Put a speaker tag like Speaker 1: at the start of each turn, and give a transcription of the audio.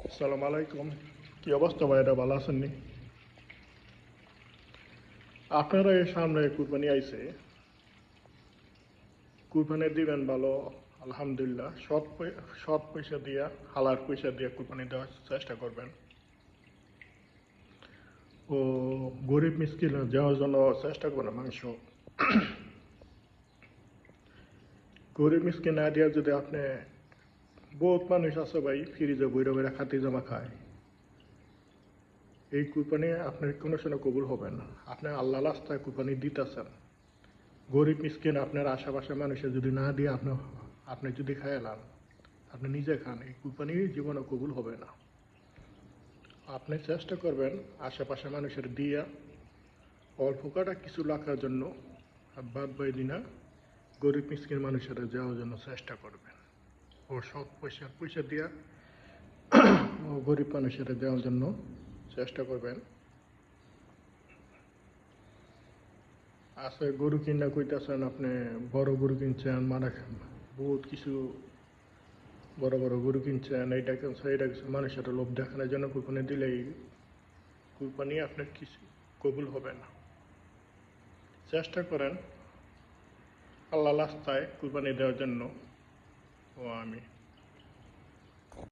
Speaker 1: আসসালামু আলাইকুম। কি অবস্থা ভাইরা, ভালো আছেন নি? আপনারা এই সামনে কুরবানি আইছে, কুরবানি দিবেন ভালো, আলহামদুলিল্লাহ। সৎ পয়সা দিয়া, হালাল পয়সা দিয়া কুরবানি দেওয়ার চেষ্টা করবেন। ও গরিব মিসকিন দেওয়ার জন্য চেষ্টা করবেন মাংস। গরিব মিসকিন না দিয়া যদি আপনি, বহুত মানুষ আছে ভাই ফ্রিজে বইরা বইরা খাতি জমা খায়, এই কুরবানি আপনার কোনো সময় কবুল হবে না। আপনি আল্লাহ রাস্তায় কুরবানি দিতেছেন, গরিব মিসকিন আপনার আশেপাশে মানুষের যদি না দিয়ে আপনি যদি খাইলাম, আপনি নিজে খান, এই কুরবানি জীবনে কবুল হবে না। আপনি চেষ্টা করবেন আশেপাশে মানুষের দিয়া অল্প কটা কিছু রাখার জন্য, আর বাদ বাই দিনা গরিব মিসকিন মানুষের যাওয়ার জন্য চেষ্টা করবেন। ও সৎ পয়সা দিয়া ও গরিব মানুষের দেওয়ার জন্য চেষ্টা করবেন। আছে গরু কিনা কইতাছেন আপনি, বড় গরু কিনছেন, মানে বহুত কিছু বড় বড় গরু কিনছেন, এইটা কিনছে এইটা কিনছে, মানুষের লোভ দেখানোর জন্য কুরবানি দিলেই কুরবানি আপনার কিছু কবুল হবে না। চেষ্টা করেন আল্লাহ রাস্তায় কুরবানি দেওয়ার জন্য। ও আমি